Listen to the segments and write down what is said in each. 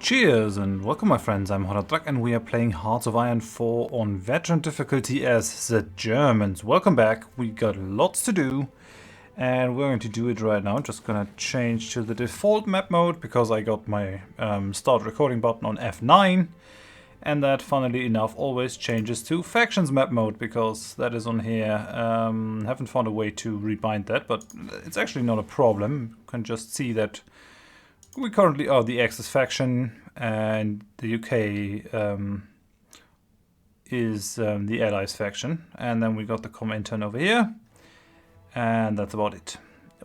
Cheers and welcome my friends, I'm Horath and we are playing Hearts of Iron 4 on veteran difficulty as the Germans. Welcome back, we got lots to do and we're going to do it right now. I'm just gonna change to the default map mode because I got my start recording button on F9 and that funnily enough always changes to factions map mode because that is on here. Haven't found a way to rebind that, but it's actually not a problem. You can just see that we currently are the Axis faction, and the UK is the Allies faction. And then we got the Comintern over here, and that's about it.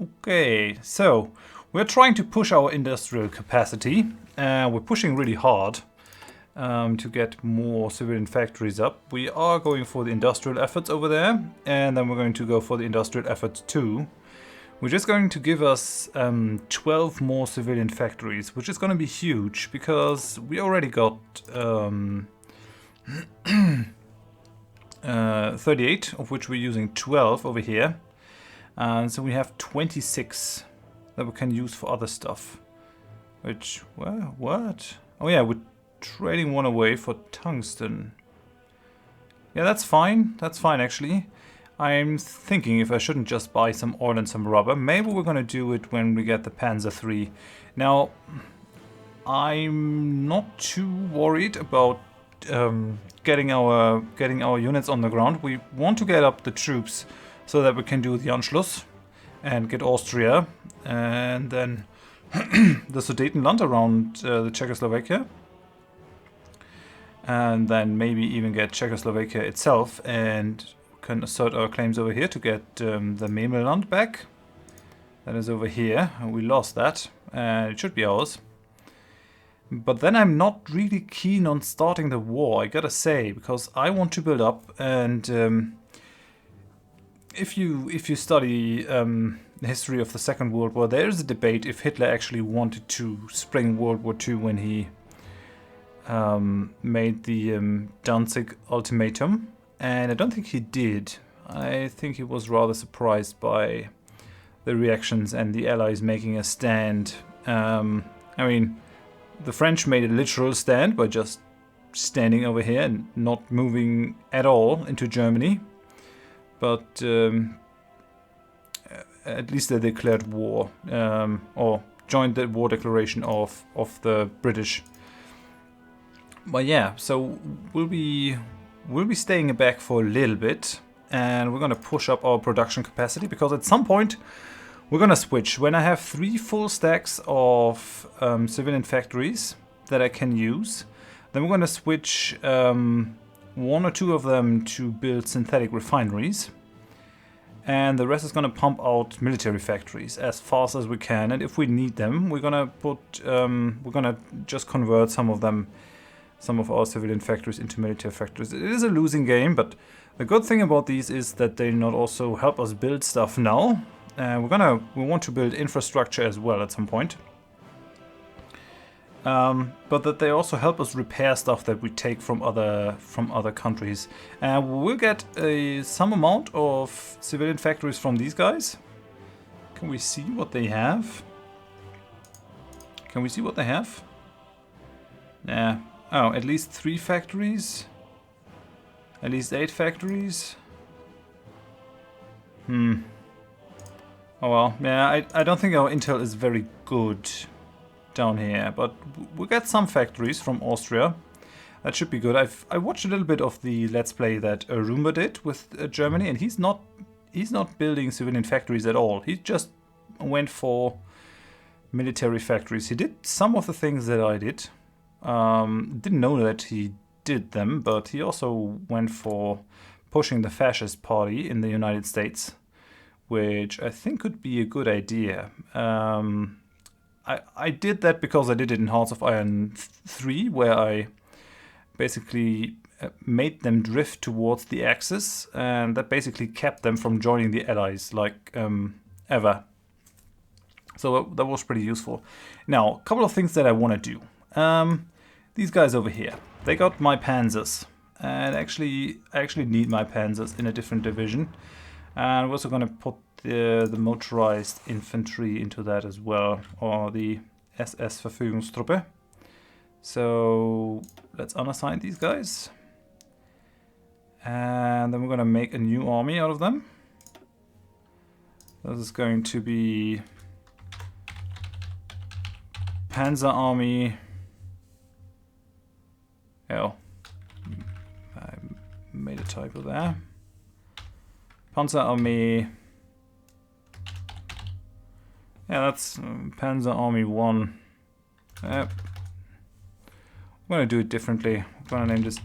Okay, so we're trying to push our industrial capacity. We're pushing really hard to get more civilian factories up. We are going for the industrial efforts over there, and then we're going to go for the industrial efforts too. Which is going to give us 12 more civilian factories, which is going to be huge because we already got 38, of which we're using 12 over here. And so we have 26 that we can use for other stuff. Which, well, what? Oh yeah, we're trading one away for tungsten. Yeah, that's fine. That's fine actually. I'm thinking if I shouldn't just buy some oil and some rubber. Maybe we're going to do it when we get the Panzer 3. Now, I'm not too worried about getting our units on the ground. We want to get up the troops so that we can do the Anschluss and get Austria and then the Sudetenland around the Czechoslovakia. And then maybe even get Czechoslovakia itself and can assert our claims over here to get the Memelland back. That is over here. We lost that. It should be ours. But then I'm not really keen on starting the war, I gotta say, because I want to build up. And if you study the history of the Second World War, there is a debate if Hitler actually wanted to spring World War II when he made the Danzig ultimatum. And I don't think he did. I think he was rather surprised by the reactions and the Allies making a stand. I mean, the French made a literal stand by just standing over here and not moving at all into Germany. But at least they declared war, or joined the war declaration of the British. But yeah, so we'll be staying back for a little bit and we're going to push up our production capacity because at some point we're going to switch. When I have 3 full stacks of civilian factories that I can use, then we're going to switch 1 or 2 of them to build synthetic refineries. And the rest is going to pump out military factories as fast as we can. And if we need them, we're going to just convert some of our civilian factories into military factories. It is a losing game, but the good thing about these is that they not also help us build stuff now. We want to build infrastructure as well at some point. But that they also help us repair stuff that we take from other countries. We'll get some amount of civilian factories from these guys. Can we see what they have? Can we see what they have? Yeah. Oh, at least 3 factories? At least 8 factories? Oh well, yeah, I don't think our intel is very good down here, but we'll get some factories from Austria. That should be good. I watched a little bit of the Let's Play that Roomba did with Germany, and he's not building civilian factories at all. He just went for military factories. He did some of the things that I did. Didn't know that he did them, but he also went for pushing the fascist party in the United States, which I think could be a good idea. I did that because I did it in Hearts of Iron 3, where I basically made them drift towards the Axis, and that basically kept them from joining the Allies, like ever. So that was pretty useful. Now, a couple of things that I want to do. These guys over here, they got my panzers, and I actually need my panzers in a different division. And we're also going to put the motorized infantry into that as well, or the SS Verfügungstruppe. So let's unassign these guys. And then we're going to make a new army out of them. This is going to be Panzer Army. Oh, I made a typo there. Panzer Army. Yeah, that's Panzer Army 1. Yep. I'm going to do it differently. I'm going to name this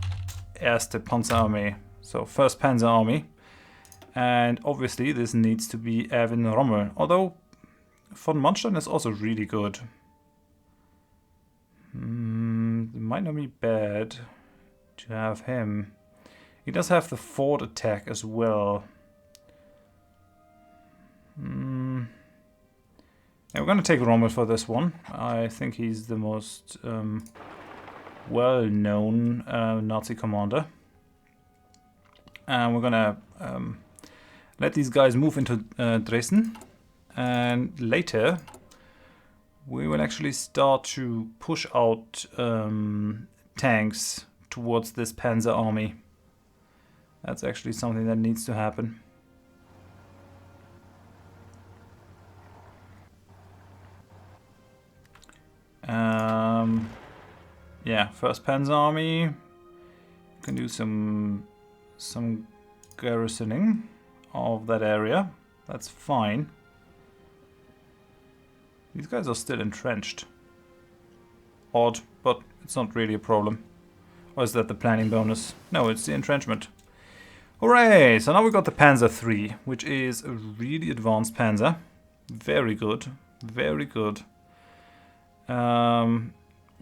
Erste Panzer Army. So, first Panzer Army. And obviously this needs to be Erwin Rommel. Although von Manstein is also really good. It might not be bad to have him. He does have the fort attack as well. Yeah, we're going to take Rommel for this one. I think he's the most well-known Nazi commander. And we're going to let these guys move into Dresden. And later we will actually start to push out tanks towards this Panzer Army. That's actually something that needs to happen. Yeah, first Panzer Army. Can do some garrisoning of that area. That's fine. These guys are still entrenched. Odd, but it's not really a problem. Or is that the planning bonus? No, it's the entrenchment. Hooray! So now we've got the Panzer III, which is a really advanced panzer. Very good. Very good.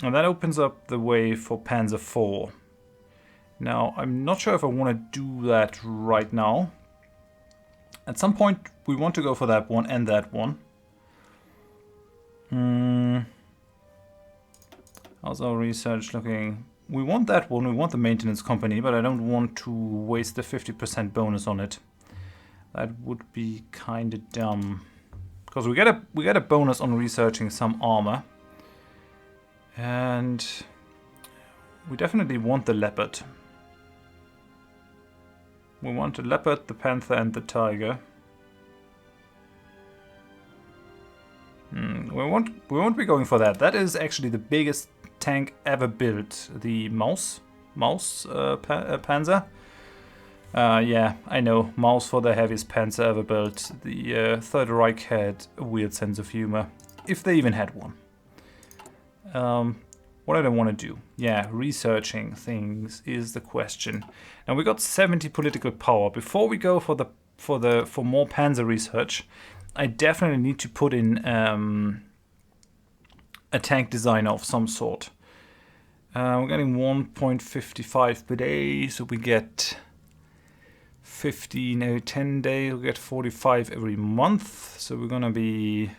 And that opens up the way for Panzer IV. Now, I'm not sure if I want to do that right now. At some point, we want to go for that one and that one. How's our research looking? We want that one, we want the maintenance company, but I don't want to waste the 50% bonus on it. That would be kind of dumb. Because we get a bonus on researching some armor. And we definitely want the leopard. We want the leopard, the panther, and the tiger. We won't be going for that. That is actually the biggest tank ever built. The Maus Panzer. Yeah, I know. Maus for the heaviest panzer ever built. The Third Reich had a weird sense of humor, if they even had one. What I don't want to do, yeah, researching things is the question. Now we got 70 political power. Before we go for more panzer research, I definitely need to put in a tank designer of some sort. We're getting 1.55 per day, so we get 15 every 10 days. We get 45 every month, so we're gonna be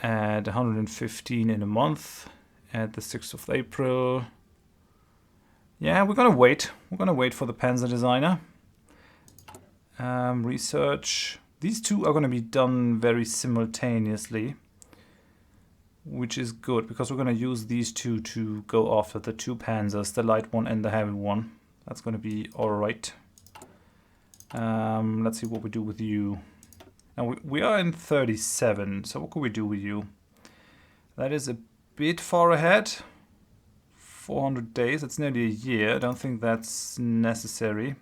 at 115 in a month at the 6th of April. Yeah, we're gonna wait. We're gonna wait for the panzer designer. Research. These two are gonna be done very simultaneously, which is good because we're gonna use these two to go after the two panzers, the light one and the heavy one. That's gonna be all right. Let's see what we do with you. Now we are in 37, so what could we do with you? That is a bit far ahead. 400 days, it's nearly a year. I don't think that's necessary.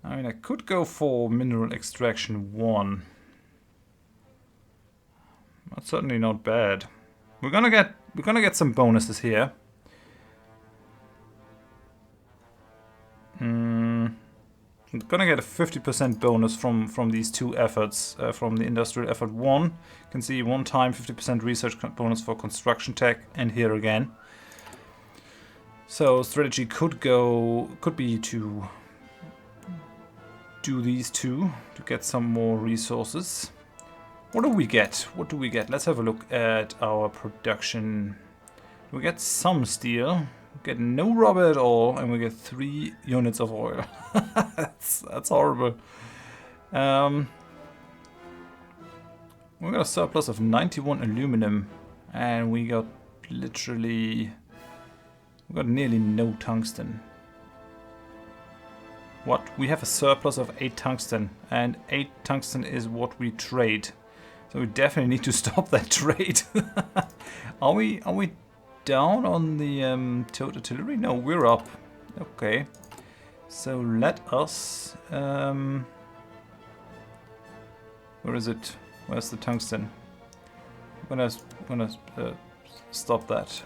I mean, I could go for mineral extraction 1. That's certainly not bad. We're gonna get some bonuses here. I'm gonna get a 50% bonus from these two efforts, from the industrial effort 1. You can see one time 50% research bonus for construction tech, and here again. So strategy could be to do these two to get some more resources. What do we get? What do we get? Let's have a look at our production. We get some steel. We get no rubber at all, and we get 3 units of oil. that's horrible. We got a surplus of 91 aluminum, and we got literally... We've got nearly no tungsten. What? We have a surplus of 8 tungsten, and 8 tungsten is what we trade. So we definitely need to stop that trade. Are we down on the total artillery? No, we're up. Okay. So let us... where is it? Where's the tungsten? I'm gonna stop that.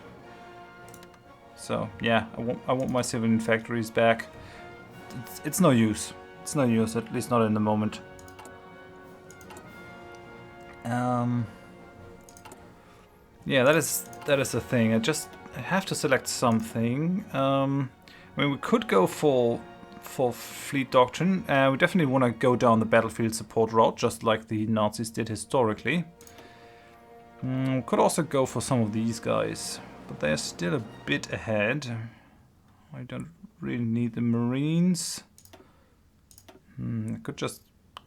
So yeah, I want my civilian factories back. It's no use. It's no use, at least not in the moment. Yeah, that is the thing. I have to select something. I mean, we could go for fleet doctrine. We definitely want to go down the battlefield support route, just like the Nazis did historically. We could also go for some of these guys, but they're still a bit ahead. I don't really need the Marines. I could just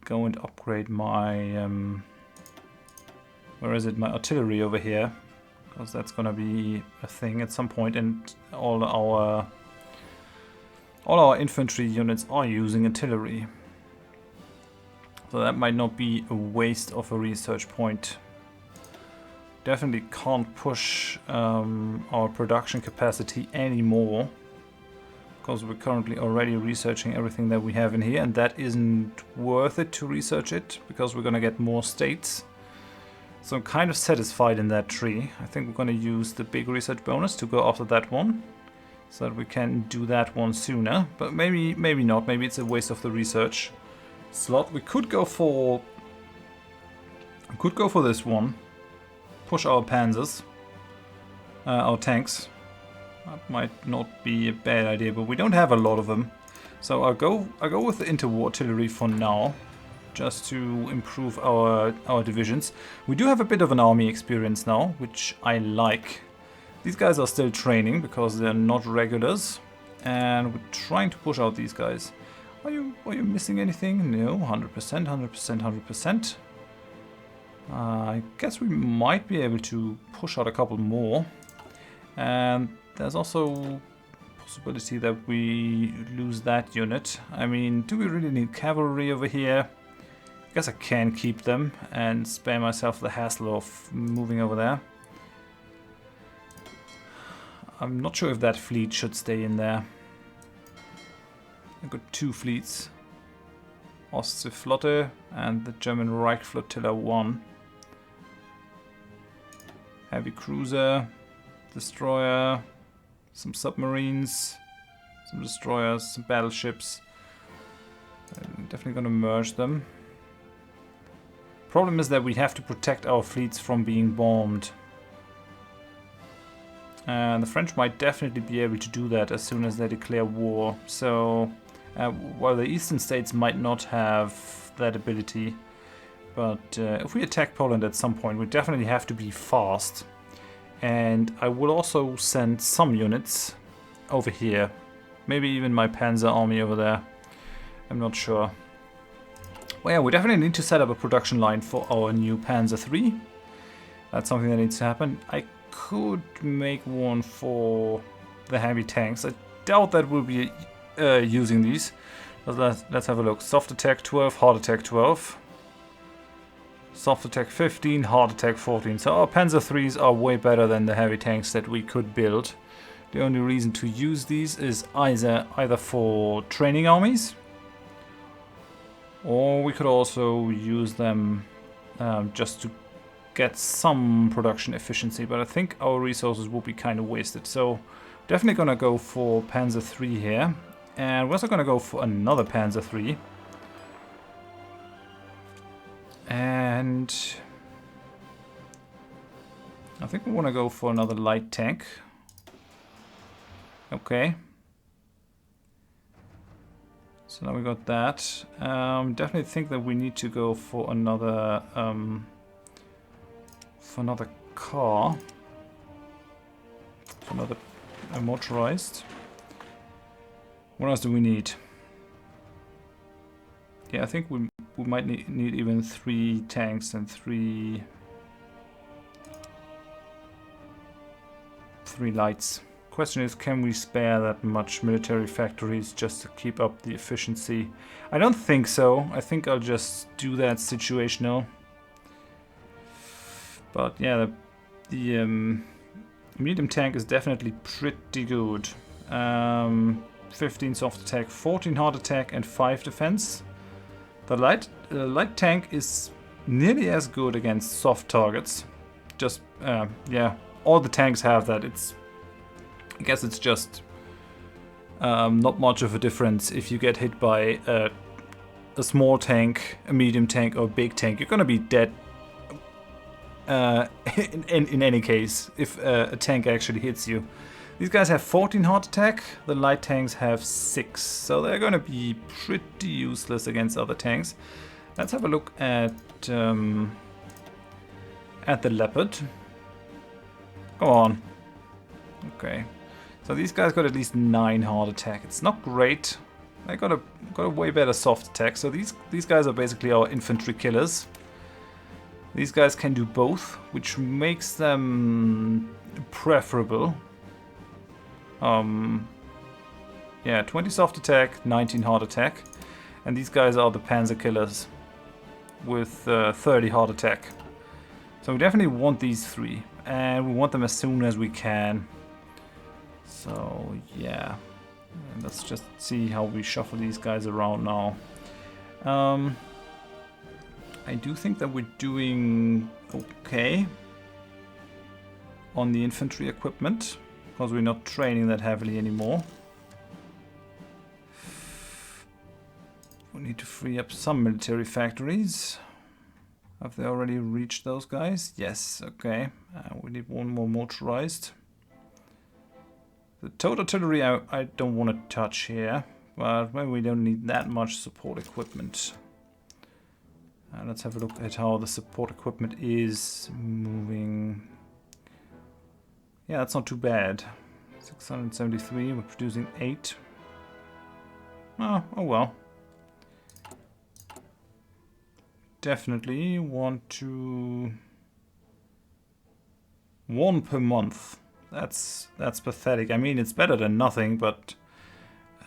go and upgrade my where is it? My artillery over here, because that's gonna be a thing at some point, and all our infantry units are using artillery. So that might not be a waste of a research point. Definitely can't push our production capacity anymore, because we're currently already researching everything that we have in here, and that isn't worth it to research it, because we're gonna get more states. So I'm kind of satisfied in that tree. I think we're gonna use the big research bonus to go after that one, so that we can do that one sooner. But maybe not. Maybe it's a waste of the research slot. We could go for this one. Push our panzers, our tanks. That might not be a bad idea, but we don't have a lot of them. So I'll go with the interwar artillery for now, just to improve our divisions. We do have a bit of an army experience now, which I like. These guys are still training because they're not regulars, and we're trying to push out these guys. Are you missing anything? No, 100%, 100%, 100%. I guess we might be able to push out a couple more, and there's also possibility that we lose that unit. I mean, do we really need cavalry over here? I guess I can keep them and spare myself the hassle of moving over there. I'm not sure if that fleet should stay in there. I've got 2 fleets. Ostseeflotte and the German Reich Flotilla 1. Heavy cruiser, destroyer, some submarines, some destroyers, some battleships. I'm definitely gonna merge them. Problem is that we have to protect our fleets from being bombed. And the French might definitely be able to do that as soon as they declare war. So, while the eastern states might not have that ability, but if we attack Poland at some point, we definitely have to be fast. And I will also send some units over here. Maybe even my Panzer Army over there. I'm not sure. Well, yeah, we definitely need to set up a production line for our new Panzer III. That's something that needs to happen. I could make one for the heavy tanks. I doubt that we'll be using these. But let's have a look. Soft attack 12, hard attack 12. Soft attack 15, hard attack 14. So our Panzer IIIs are way better than the heavy tanks that we could build. The only reason to use these is either for training armies, or we could also use them just to get some production efficiency, but I think our resources will be kind of wasted. So definitely gonna go for Panzer III here, and we're also gonna go for another Panzer III. And I think we want to go for another light tank. Okay. So now we got that. Definitely think that we need to go for another car. For another motorized. What else do we need? Yeah, I think we might need even 3 tanks and 3... 3 lights. Question is, can we spare that much military factories just to keep up the efficiency? I don't think so. I think I'll just do that situational. But yeah, the medium tank is definitely pretty good. 15 soft attack, 14 hard attack, and 5 defense. The light tank is nearly as good against soft targets. Just yeah, all the tanks have that. I guess it's just not much of a difference if you get hit by a small tank, a medium tank, or a big tank. You're gonna be dead in any case if a tank actually hits you. These guys have 14 hard attack, the light tanks have 6, so they're gonna be pretty useless against other tanks. Let's have a look at the Leopard. Come on. Okay. So these guys got at least 9 hard attack. It's not great. They got a way better soft attack. So these guys are basically our infantry killers. These guys can do both, which makes them preferable. Yeah, 20 soft attack, 19 hard attack. And these guys are the panzer killers with 30 hard attack. So we definitely want these 3. And we want them as soon as we can. So yeah, and let's just see how we shuffle these guys around now. I do think that we're doing okay on the infantry equipment, because we're not training that heavily anymore. We need to free up some military factories. Have they already reached those guys? Yes, okay. We need one more motorized. The total artillery I don't want to touch here, but maybe we don't need that much support equipment. Let's have a look at how the support equipment is moving. Yeah, that's not too bad. 673, we're producing 8. Oh well. Definitely want to... 1 per month. That's pathetic. I mean, it's better than nothing, but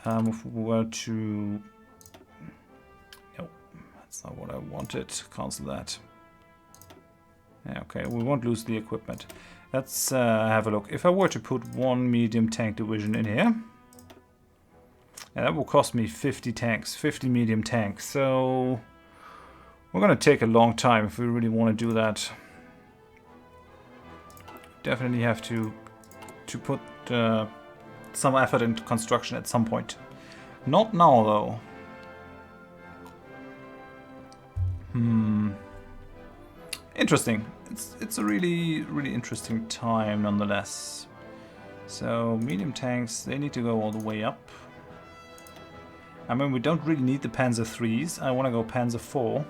if we were to... No, that's not what I wanted. Cancel that. Yeah, okay, we won't lose the equipment. Let's have a look. If I were to put 1 medium tank division in here, yeah, that will cost me 50 tanks, 50 medium tanks. So we're going to take a long time if we really want to do that. Definitely have to put some effort into construction at some point. Not now, though. Interesting. It's a really interesting time, nonetheless. So medium tanks, they need to go all the way up. I mean, we don't really need the Panzer 3s. I want to go Panzer 4.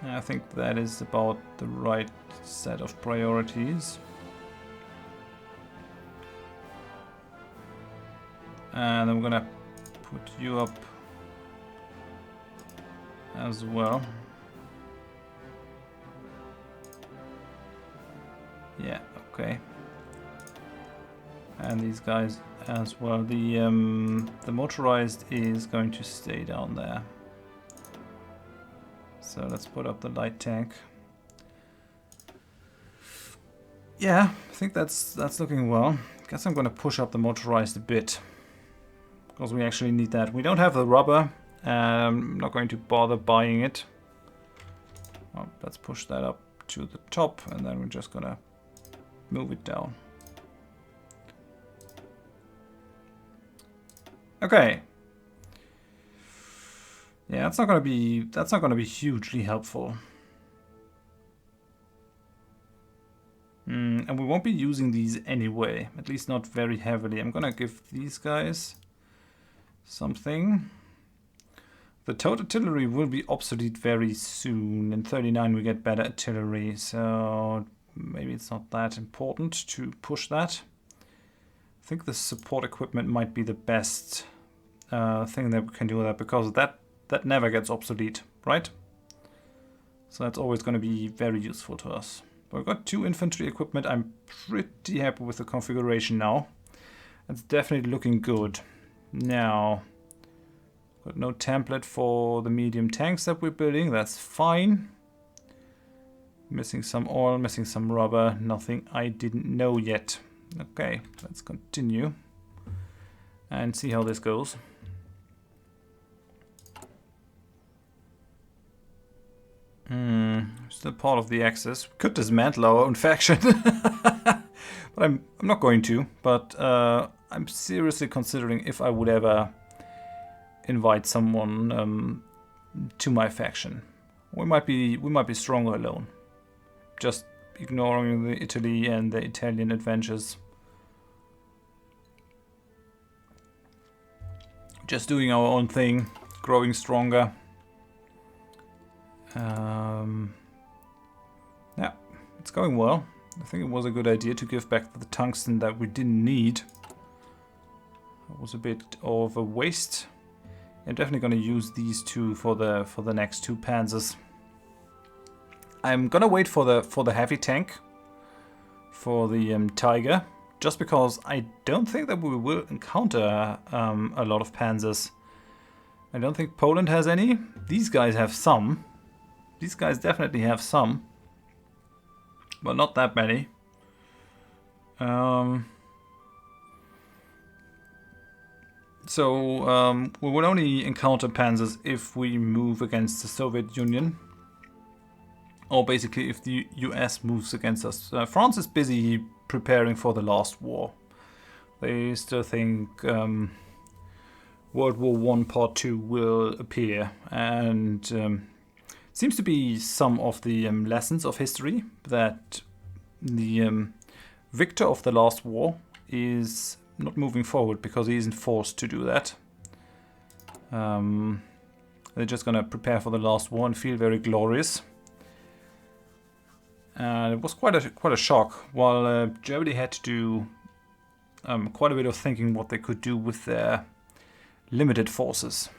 I think that is about the right set of priorities. And I'm gonna put you up as well. Yeah, okay. And these guys as well. The motorized is going to stay down there. So let's put up the light tank. Yeah, I think that's looking well. Guess I'm gonna push up the motorized a bit, because we actually need that. We don't have the rubber. I'm not going to bother buying it. Oh, let's push that up to the top, and then we're just gonna move it down. Okay. Yeah, that's not gonna be hugely helpful. And we won't be using these anyway, at least not very heavily. I'm gonna give these guys something. The towed artillery will be obsolete very soon. In 39 we get better artillery, so maybe it's not that important to push that. I think the support equipment might be the best thing that we can do with that, because that never gets obsolete, right? So that's always going to be very useful to us. But I've got 2 infantry equipment. I'm pretty happy with the configuration now. It's definitely looking good. Now, got no template for the medium tanks that we're building. That's fine. Missing some oil, missing some rubber. Nothing I didn't know yet. Okay, let's continue and see how this goes. Still part of the Axis. We could dismantle our own faction. But I'm not going to. But I'm seriously considering if I would ever invite someone to my faction. We might be stronger alone. Just ignoring the Italy and the Italian adventures. Just doing our own thing, growing stronger. Yeah, it's going well. I think it was a good idea to give back the tungsten that we didn't need. It was a bit of a waste. I'm definitely going to use these 2 for the next 2 panzers. I'm gonna wait for the heavy tank, for the Tiger, just because I don't think that we will encounter a lot of panzers. I don't think Poland has any. These guys have some. These guys definitely have some, but not that many. So we will only encounter panzers if we move against the Soviet Union. Or basically if the US moves against us. France is busy preparing for the last war. They still think World War I Part 2 will appear. And seems to be some of the lessons of history that the victor of the last war is not moving forward because he isn't forced to do that. They're just going to prepare for the last war and feel very glorious. It was quite a shock. While Germany had to do quite a bit of thinking what they could do with their limited forces,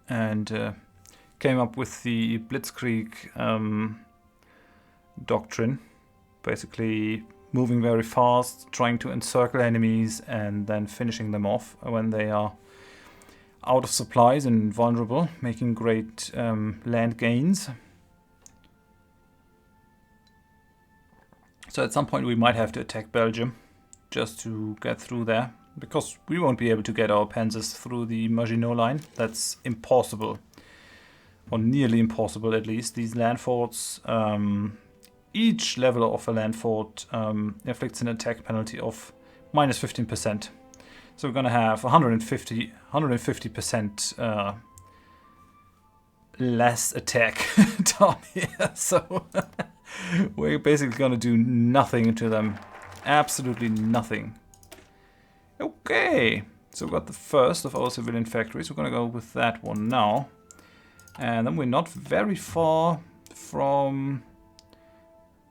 and came up with the blitzkrieg doctrine, basically moving very fast, trying to encircle enemies, and then finishing them off when they are out of supplies and vulnerable, making great land gains. So at some point we might have to attack Belgium just to get through there, because we won't be able to get our panzers through the Maginot Line. That's impossible, or nearly impossible at least. These land forts, each level of a land fort inflicts an attack penalty of minus 15%. So we're going to have 150% less attack down here. So we're basically going to do nothing to them. Absolutely nothing. Okay, so we got the first of our civilian factories. We're going to go with that one now. And then we're not very far from...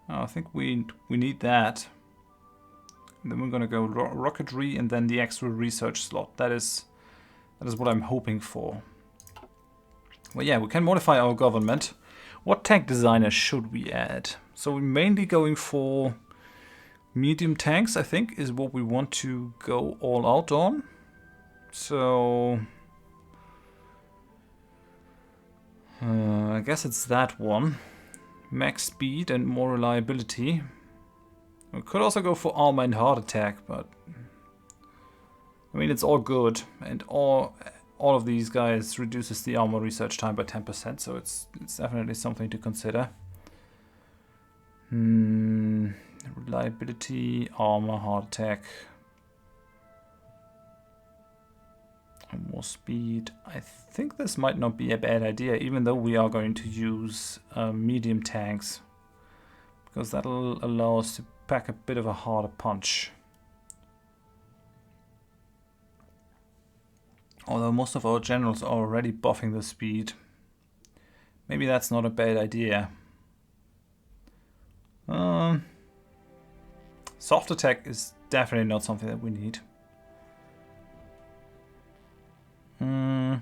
I think we need that. And then we're going to go rocketry and then the extra research slot. That is what I'm hoping for. Well, yeah, we can modify our government. What tank designer should we add? So we're mainly going for medium tanks, I think, is what we want to go all out on. So I guess it's that one. Max speed and more reliability. We could also go for armor and heart attack, but I mean, it's all good, and all of these guys reduces the armor research time by 10%, so it's definitely something to consider. Reliability, armor, heart attack, and more speed. I think this might not be a bad idea, even though we are going to use medium tanks, because that'll allow us to pack a bit of a harder punch. Although most of our generals are already buffing the speed. Maybe that's not a bad idea. Soft attack is definitely not something that we need. Yeah,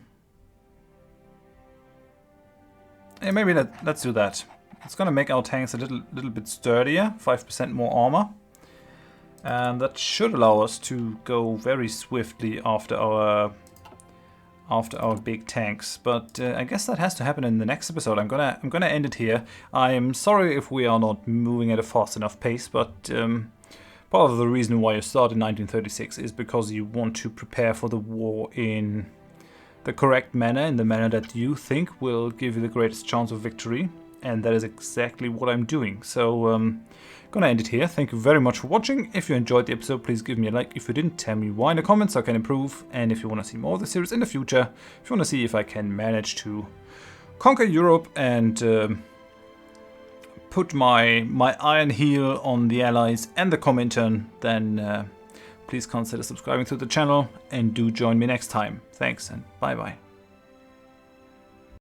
maybe let's do that. It's gonna make our tanks a little bit sturdier, 5% more armor. And that should allow us to go very swiftly after our big tanks. But I guess that has to happen in the next episode. I'm gonna end it here. I'm sorry if we are not moving at a fast enough pace, but part of the reason why you start in 1936 is because you want to prepare for the war in the correct manner, in the manner that you think will give you the greatest chance of victory. And that is exactly what I'm doing. So gonna end it here. Thank you very much for watching. If you enjoyed the episode, please give me a like. If you didn't, tell me why in the comments so I can improve. And if you want to see more of the series in the future, if you want to see if I can manage to conquer Europe and put my iron heel on the Allies and the Comintern, then please consider subscribing to the channel and do join me next time. Thanks and bye bye.